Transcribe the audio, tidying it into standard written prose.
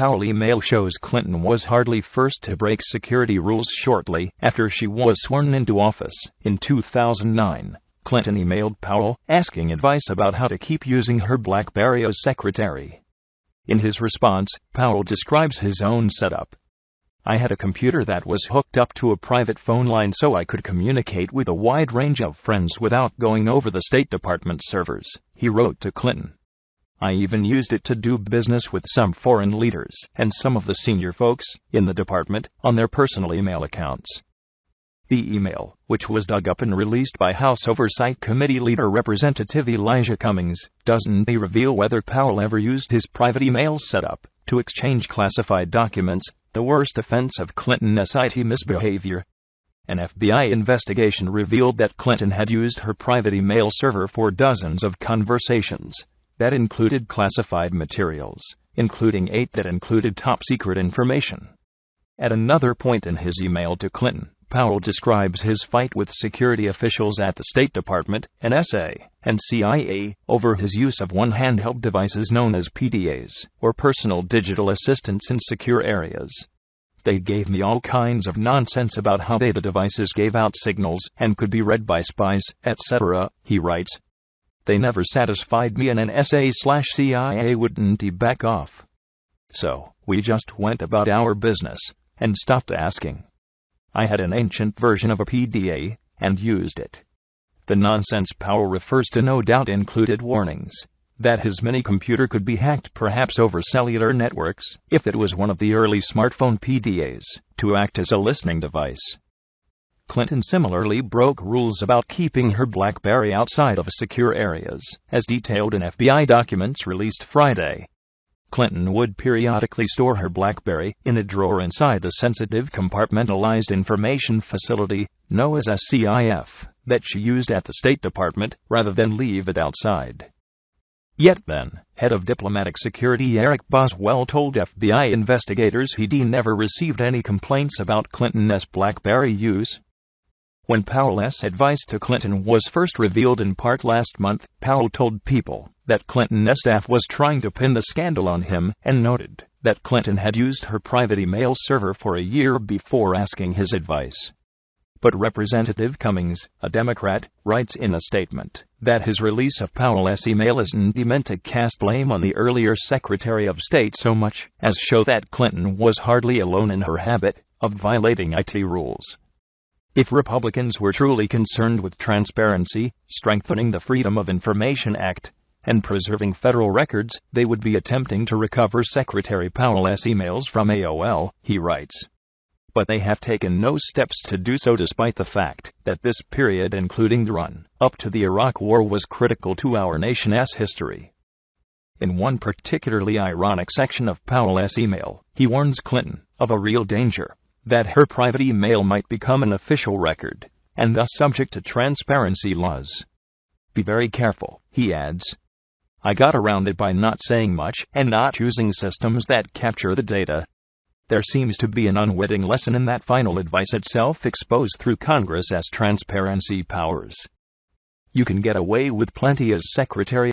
Powell email shows Clinton was hardly first to break security rules. Shortly after she was sworn into office in 2009, Clinton emailed Powell asking advice about how to keep using her BlackBerry as secretary. In his response, Powell describes his own setup. "I had a computer that was hooked up to a private phone line so I could communicate with a wide range of friends without going over the State Department servers," he wrote to Clinton. "I even used it to do business with some foreign leaders and some of the senior folks in the department on their personal email accounts." The email, which was dug up and released by House Oversight Committee leader Representative Elijah Cummings, doesn't reveal whether Powell ever used his private email setup to exchange classified documents, the worst offense of Clinton's IT misbehavior. An FBI investigation revealed that Clinton had used her private email server for dozens of conversations that included classified materials, including 8 that included top-secret information. At another point in his email to Clinton, Powell describes his fight with security officials at the State Department, NSA, and CIA over his use of one-handheld devices known as PDAs, or personal digital assistants in secure areas. "They gave me all kinds of nonsense about how the devices gave out signals and could be read by spies, etc., he writes. "They never satisfied me and NSA/CIA wouldn't back off. So, we just went about our business and stopped asking. I had an ancient version of a PDA and used it." The nonsense Powell refers to no doubt included warnings that his mini-computer could be hacked, perhaps over cellular networks, if it was one of the early smartphone PDAs, to act as a listening device. Clinton similarly broke rules about keeping her BlackBerry outside of secure areas, as detailed in FBI documents released Friday. Clinton would periodically store her BlackBerry in a drawer inside the sensitive compartmentalized information facility, known as SCIF, that she used at the State Department, rather than leave it outside. Yet then, head of diplomatic security Eric Boswell told FBI investigators he'd never received any complaints about Clinton's BlackBerry use. When Powell's advice to Clinton was first revealed in part last month, Powell told People that Clinton's staff was trying to pin the scandal on him and noted that Clinton had used her private email server for a year before asking his advice. But Representative Cummings, a Democrat, writes in a statement that his release of Powell's email isn't meant to cast blame on the earlier Secretary of State so much as show that Clinton was hardly alone in her habit of violating IT rules. If Republicans were truly concerned with transparency, strengthening the Freedom of Information Act, and preserving federal records, they would be attempting to recover Secretary Powell's emails from AOL, he writes. But they have taken no steps to do so, despite the fact that this period, including the run up to the Iraq War, was critical to our nation's history. In one particularly ironic section of Powell's email, he warns Clinton of a real danger, that her private email might become an official record, and thus subject to transparency laws. "Be very careful," he adds. "I got around it by not saying much and not using systems that capture the data." There seems to be an unwitting lesson in that final advice itself, exposed through Congress as transparency powers. You can get away with plenty as Secretary